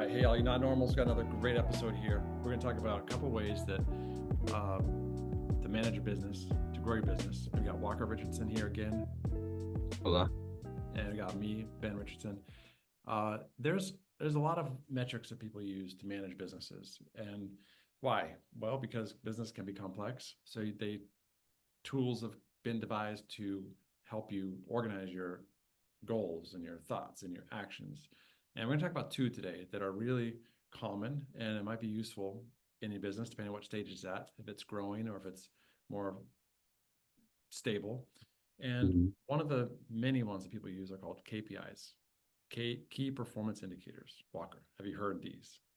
right, hey, all you not normals, got another great episode here. We're going to talk about a couple ways that to manage your business, to grow your business. We got Walker Richardson here again. Hola. And we got me, Ben Richardson. There's a lot of metrics that people use to manage businesses, and why? Well, because business can be complex. So tools have been devised to help you organize your goals and your thoughts and your actions. And we're going to talk about two today that are really common, and it might be useful in your business, depending on what stage it's at, if it's growing or if it's more stable. And one of the many ones that people use are called KPIs, key performance indicators. Walker, have you heard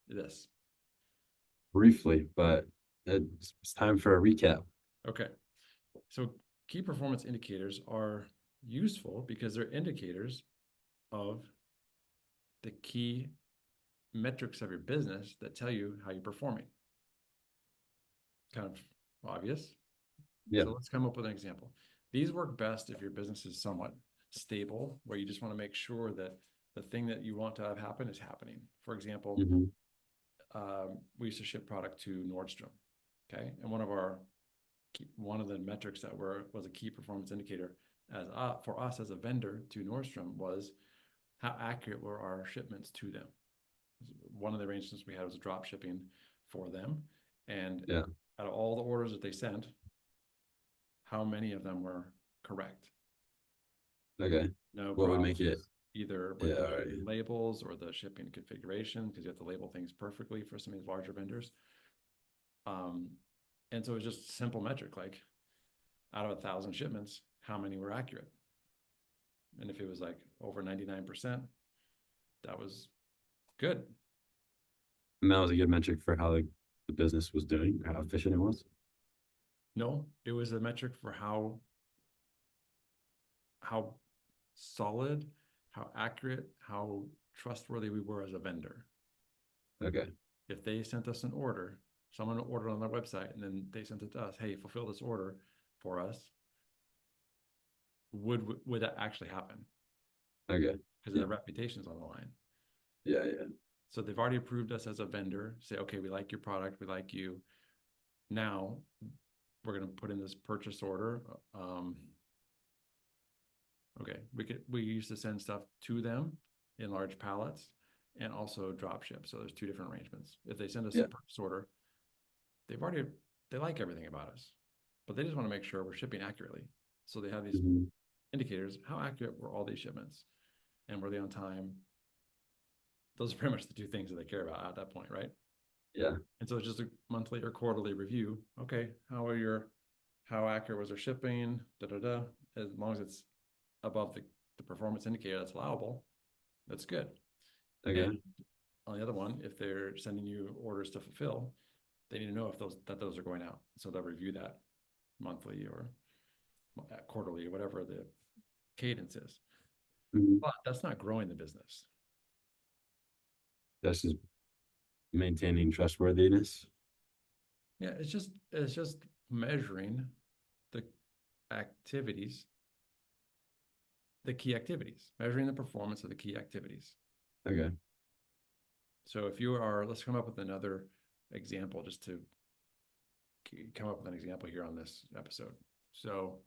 this? Briefly, but it's time for a recap. Okay. So key performance indicators are useful because they're indicators of the key metrics of your business that tell you how you're performing. Kind of obvious. Yeah. So let's come up with an example. These work best if your business is somewhat stable, where you just want to make sure that the thing that you want to have happen is happening. For example, we used to ship product to Nordstrom. Okay. And one of the metrics that was a key performance indicator for us as a vendor to Nordstrom was how accurate were our shipments to them. One of the arrangements we had was drop shipping for them. And out of all the orders that they sent, how many of them were correct? Okay. No what would problems, make it either with the labels or the shipping configuration, because you have to label things perfectly for some of these larger vendors. And so it's just a simple metric, like out of 1,000 shipments, how many were accurate? And if it was like over 99%, that was good. And that was a good metric for how the business was doing, or how efficient it was. No, it was a metric for how solid, how accurate, how trustworthy we were as a vendor. Okay. If they sent us an order, someone ordered on their website, and then they sent it to us, hey, fulfill this order for us, would that actually happen? Okay. Because their reputation is on the line. Yeah. So they've already approved us as a vendor, say, okay, we like your product, we like you. Now we're going to put in this purchase order. Okay, we used to send stuff to them in large pallets and also drop ship. So there's two different arrangements. If they send us a purchase order, they like everything about us, but they just want to make sure we're shipping accurately. So they have these indicators. How accurate were all these shipments, and were they on time? Those are pretty much the two things that they care about at that point, right? Yeah. And so it's just a monthly or quarterly review. Okay, how accurate was their shipping? As long as it's above the performance indicator that's allowable, that's good. Okay. And on the other one, if they're sending you orders to fulfill, they need to know if those are going out. So they'll review that monthly or quarterly or whatever the cadence is. But that's not growing the business. That's just maintaining trustworthiness. Yeah, it's just measuring the activities, the key activities, measuring the performance of the key activities. Okay. So let's come up with another example, just to come up with an example here on this episode. So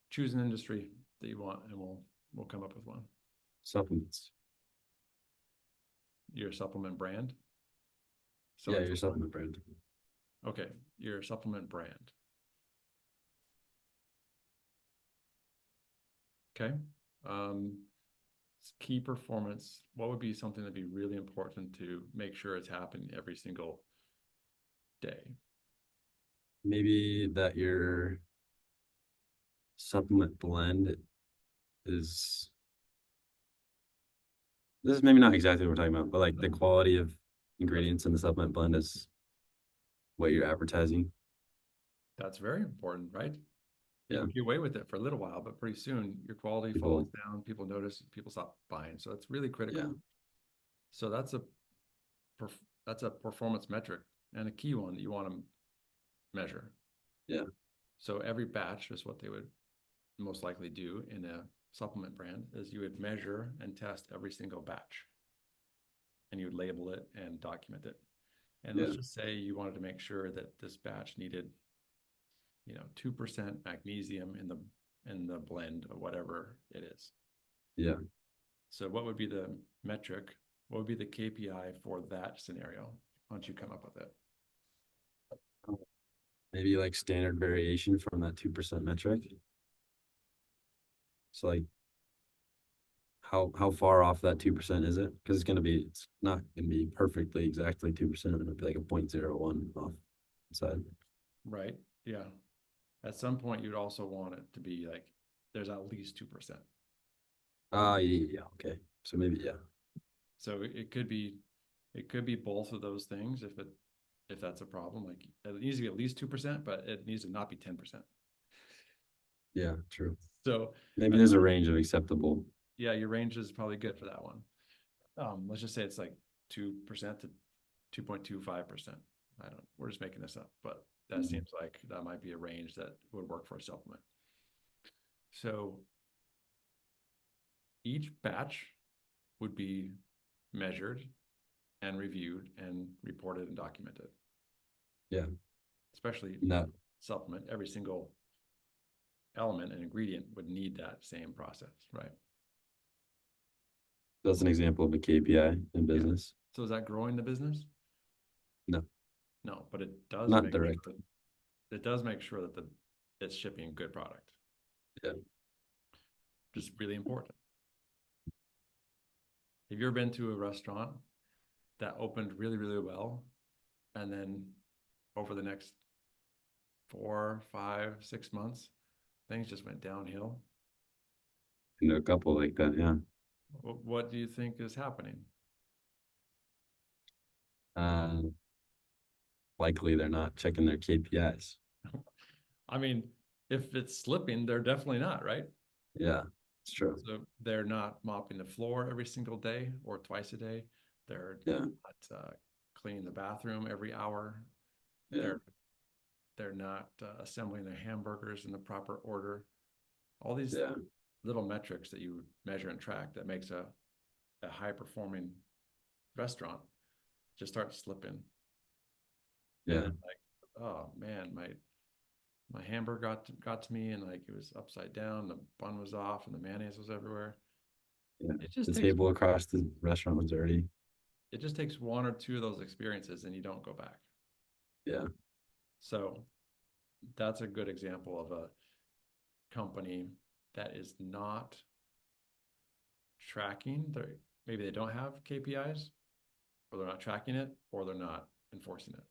choose an industry that you want, and we'll come up with one. Supplements. Your supplement brand? So yeah, your supplement brand. Okay, your supplement brand. Okay. Key performance. What would be something that'd be really important to make sure it's happening every single day? Maybe that your supplement blend is, this is maybe not exactly what we're talking about, but like the quality of ingredients in the supplement blend is what you're advertising. That's very important, right? Yeah. You can get away with it for a little while, but pretty soon your quality falls down. People notice, people stop buying. So that's really critical. Yeah. So that's a performance metric and a key one that you want to measure. Yeah. So every batch is what they would most likely do in a supplement brand, is you would measure and test every single batch. and you would label it and document it. And Yeah. let's just say you wanted to make sure that this batch needed, 2% magnesium in the blend of whatever it is. Yeah. So what would be the metric? What would be the KPI for that scenario once you come up with it? Maybe like standard variation from that 2% metric. So like how far off that 2% is it? Because it's not gonna be perfectly exactly 2%. It'll be like a 0.01 off side. Right. Yeah. At some point, you'd also want it to be like there's at least 2%. Yeah, okay. So maybe yeah. So it could be both of those things if that's a problem. Like it needs to be at least 2%, but it needs to not be 10%. Yeah, true. So Maybe there's a range of acceptable. yeah, your range is probably good for that one. Let's just say it's like 2% to 2.25%. We're just making this up, but that seems like that might be a range that would work for a supplement. So each batch would be measured and reviewed and reported and documented. Yeah. Especially No. supplement, every single element and ingredient would need that same process, right? That's an example of a KPI in business. Yeah. So is that growing the business? No. No, but it does Not direct. It does make sure that it's shipping good product. Yeah. Just really important. Have you ever been to a restaurant that opened really, really well, and then over the next 4, 5, 6 months, things just went downhill? I know a couple like that, yeah. What do you think is happening? Likely they're not checking their KPIs. I mean, if it's slipping, they're definitely not, right? Yeah, it's true. So they're not mopping the floor every single day or twice a day. They're not cleaning the bathroom every hour. Yeah. They're not assembling their hamburgers in the proper order. All these little metrics that you measure and track that makes a high performing restaurant just start slipping. Yeah. And then like, oh man, my hamburger got to me, and like it was upside down, the bun was off, and the mayonnaise was everywhere. Yeah. It just The takes table across the restaurant was dirty. it just takes one or two of those experiences and you don't go back. Yeah. So that's a good example of a company that is not tracking maybe they don't have KPIs, or they're not tracking it, or they're not enforcing it.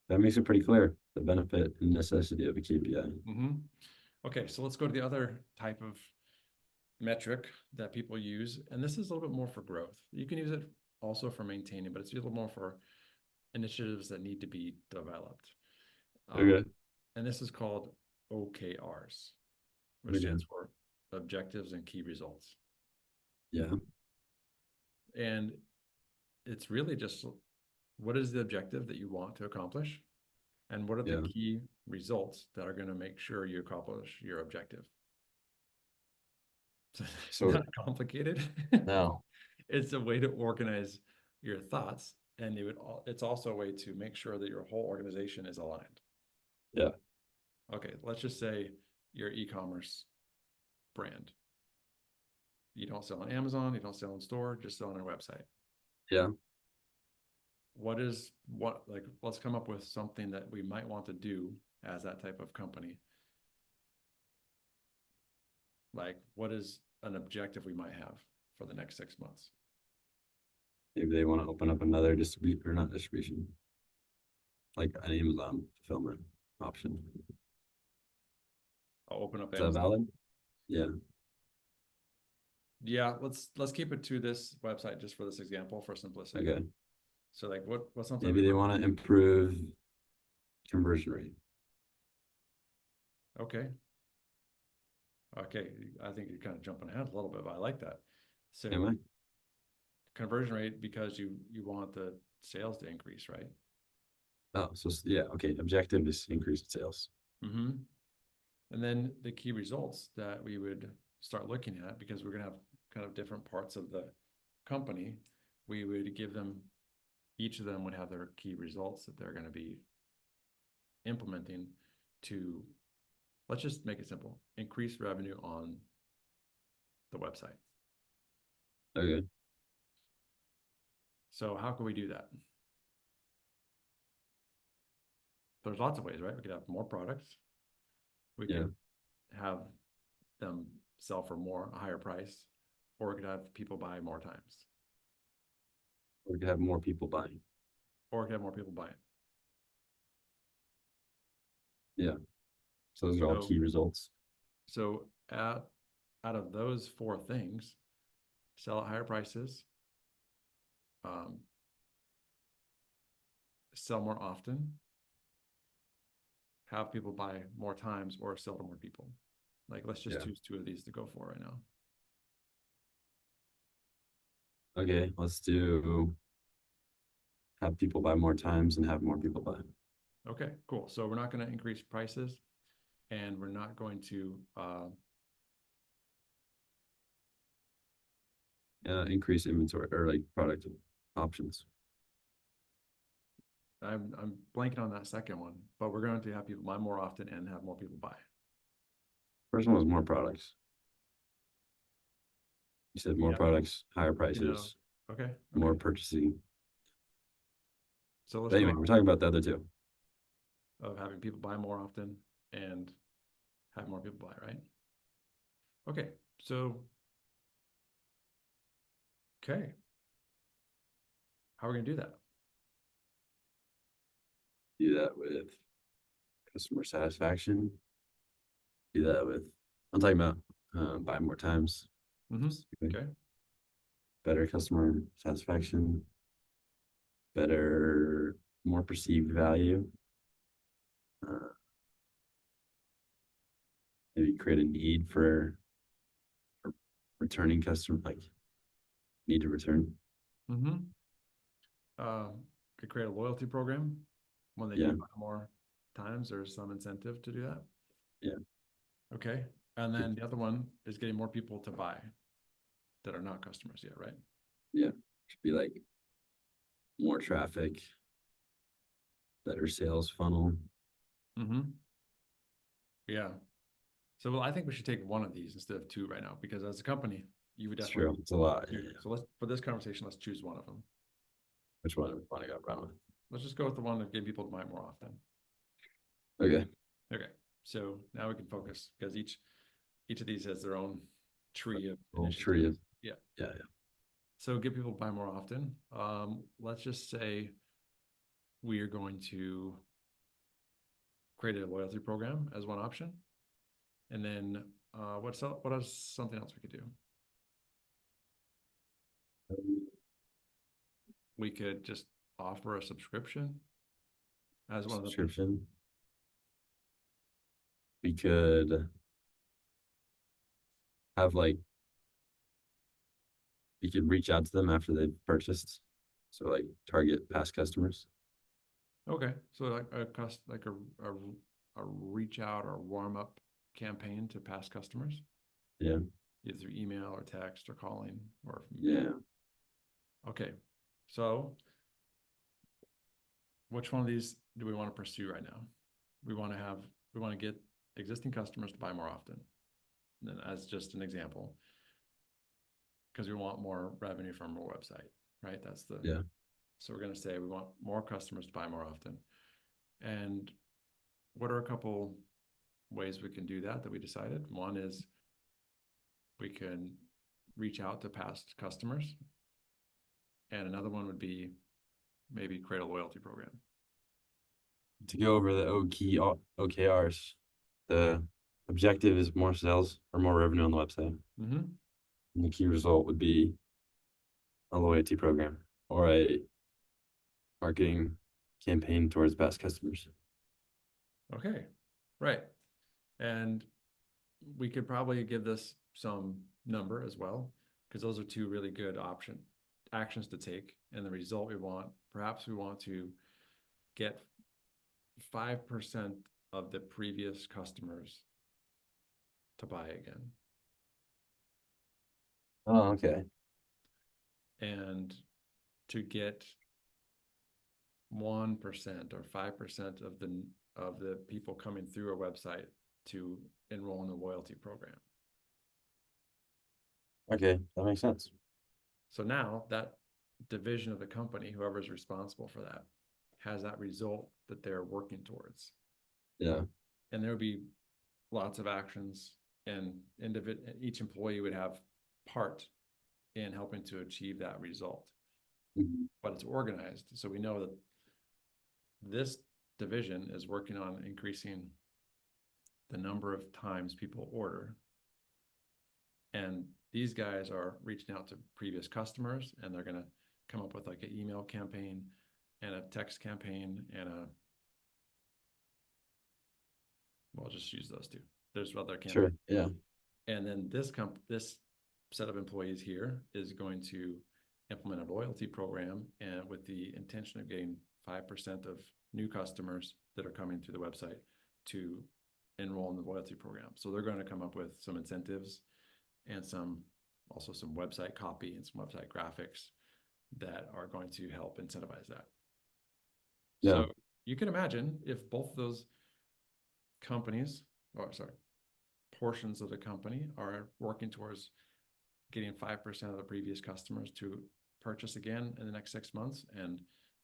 That makes it pretty clear, the benefit and necessity of a KPI. Mm-hmm. Okay, so let's go to the other type of metric that people use. And this is a little bit more for growth. You can use it also for maintaining, but it's a little more for initiatives that need to be developed. Okay. And this is called OKRs, which stands for objectives and key results. Yeah. And it's really just what is the objective that you want to accomplish? And what are the key results that are going to make sure you accomplish your objective? So not complicated. No. It's a way to organize your thoughts, and it's also a way to make sure that your whole organization is aligned. Yeah. Okay, let's just say your e-commerce brand. You don't sell on Amazon, you don't sell in store, just sell on our website. Yeah. Let's come up with something that we might want to do as that type of company. Like, what is an objective we might have for the next 6 months? Maybe they want to open up another distribution, like an Amazon fulfillment option. I'll open up Amazon. Is that valid? Yeah. Yeah, let's keep it to this website just for this example for simplicity. Okay. So like what's something maybe they want to improve conversion rate. Okay. Okay, I think you're kind of jumping ahead a little bit, but I like that. So conversion rate, because you want the sales to increase, right? Oh, so yeah, okay. Objective is increased sales. Mm-hmm. And then the key results that we would start looking at, because we're going to have kind of different parts of the company, we would give them, each of them would have their key results that they're going to be implementing to, let's just make it simple, increase revenue on the website. Okay. So how can we do that? There's lots of ways, right? We could have more products. We Yeah. could have them sell for more, a higher price, or we could have people buy more times, Or we could have more people buying. or we could have more people buying. Yeah. So those are all So, key results. so out of those four things, sell at higher prices, sell more often, have people buy more times, or sell to more people. Like, let's just choose two of these to go for right now. Okay, let's do have people buy more times and have more people buy. Okay, cool. So we're not going to increase prices, and we're not going to increase inventory or like product options. I'm blanking on that second one, but we're going to have people buy more often and have more people buy. First one was more products. You said more products, higher prices, okay. more purchasing. So let's But anyway, go we're talking about the other two. of having people buy more often and have more people buy, right? Okay, so okay. How are we gonna do that? Do that with customer satisfaction. Do that with, I'm talking about buy more times. Okay. Better customer satisfaction, better, more perceived value. Maybe create a need for returning customer, like need to return. Could create a loyalty program. When they do buy more times, there's some incentive to do that. Yeah. Okay. And then the other one is getting more people to buy that are not customers yet, right? Yeah. Should be like more traffic, better sales funnel. Yeah. So I think we should take one of these instead of two right now, because as a company, you would definitely. True. It's a lot. Yeah. So let's, for this conversation, let's choose one of them. Which one do we want to go around with? Let's just go with the one that getting people to buy more often. Okay. Okay. So now we can focus, because each of these has their own tree of initiatives. Yeah. Yeah. So get people to buy more often. Let's just say we are going to create a loyalty program as one option. And then what is something else we could do? We could just offer a subscription as one of the subscription. We could have like, you could reach out to them after they've purchased. So like target past customers. Okay. So like a reach out or warm up campaign to past customers. Yeah. Either through email or text or calling or. Yeah. Okay. So which one of these do we want to pursue right now? We want to get existing customers to buy more often. And then as just an example, because we want more revenue from our website, right? That's the. Yeah. So we're going to say we want more customers to buy more often. And what are a couple ways we can do that we decided? One is we can reach out to past customers. And another one would be maybe create a loyalty program. To go over the OKRs, the objective is more sales or more revenue on the website. And the key result would be a loyalty program or a marketing campaign towards past customers. Okay, right. And we could probably give this some number as well, because those are two really good actions to take. And the result we want, perhaps we want to get 5% of the previous customers to buy again. Oh, okay. And to get 1% or 5% of the people coming through our website to enroll in the loyalty program. Okay, that makes sense. So now that division of the company, whoever's responsible for that, has that result that they're working towards. Yeah. And there would be lots of actions, and each employee would have part in helping to achieve that result. Mhm. But it's organized. So we know that this division is working on increasing the number of times people order. And these guys are reaching out to previous customers, and they're going to come up with like an email campaign and a text campaign and we'll just use those two. There's other campaigns. Sure. Yeah. And then this set of employees here is going to implement a loyalty program, and with the intention of getting 5% of new customers that are coming through the website to enroll in the loyalty program. So they're going to come up with some incentives and some website copy and some website graphics that are going to help incentivize that. Yeah. So you can imagine if both of those companies, portions of the company are working towards getting 5% of the previous customers to purchase again in the next 6 months, and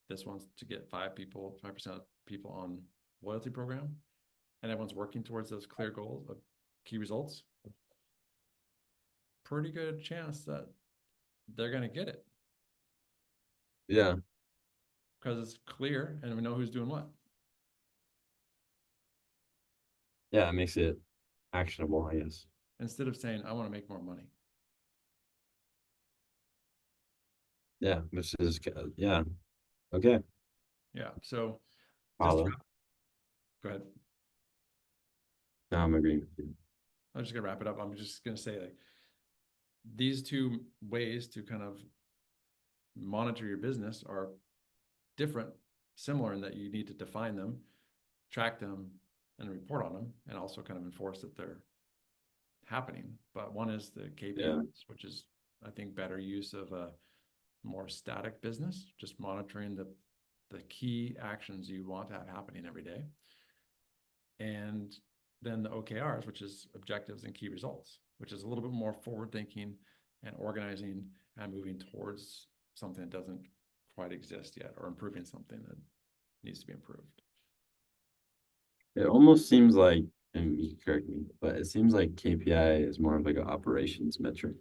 this one's to get 5% of people on loyalty program, and everyone's working towards those clear goals of key results, pretty good chance that they're going to get it. Yeah. Because it's clear and we know who's doing what. Yeah, it makes it actionable, I guess. Instead of saying, I want to make more money. Yeah, which is, yeah. Okay. Yeah. So Follow. Go ahead. No, I'm agreeing with you. I'm just going to wrap it up. I'm just going to say, like, these two ways to kind of monitor your business are different, similar in that you need to define them, track them, and report on them, and also kind of enforce that they're happening. But one is the KPIs, which is, I think, better use of a more static business, just monitoring the key actions you want to have happening every day. And then the OKRs, which is objectives and key results, which is a little bit more forward thinking and organizing and moving towards something that doesn't quite exist yet, or improving something that needs to be improved. It almost seems like, and you can correct me, but it seems like KPI is more of like an operations metric,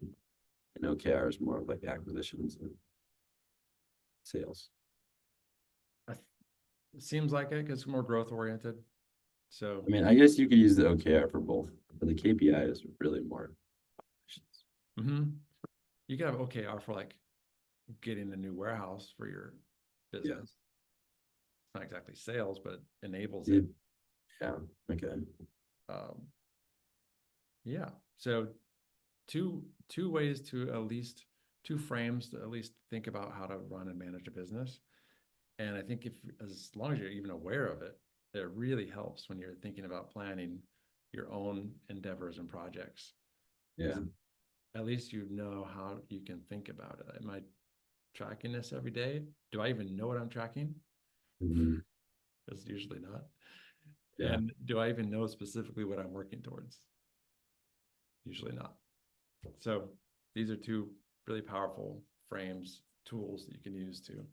and OKR is more of like acquisitions and sales. It seems like it because it's more growth oriented. So I mean, I guess you could use the OKR for both, but the KPI is really more operations. You could have OKR for like getting a new warehouse for your business. Yeah. It's not exactly sales, but it enables it. Yeah. Okay. Yeah. So two ways to at least two frames to at least think about how to run and manage a business. And I think as long as you're even aware of it, it really helps when you're thinking about planning your own endeavors and projects. Yeah. At least you know how you can think about it. Am I tracking this every day? Do I even know what I'm tracking? It's usually not. Yeah. And do I even know specifically what I'm working towards? Usually not. So these are two really powerful frames, tools that you can use to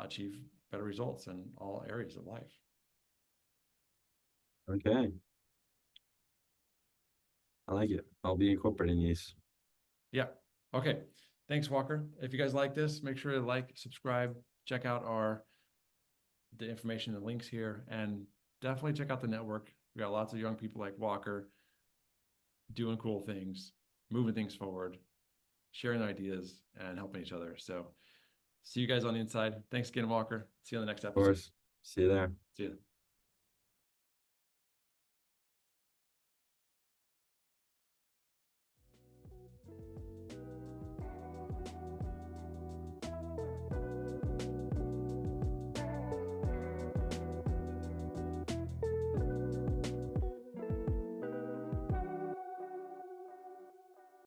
achieve better results in all areas of life. Okay. I like it. I'll be incorporating these. Yeah. Okay. Thanks, Walker. If you guys like this, make sure to like, subscribe, check out the information and links here, and definitely check out the network. We got lots of young people like Walker doing cool things, moving things forward, sharing ideas, and helping each other. So see you guys on the inside. Thanks again, Walker. See you on the next episode. Of course. See you there. See you.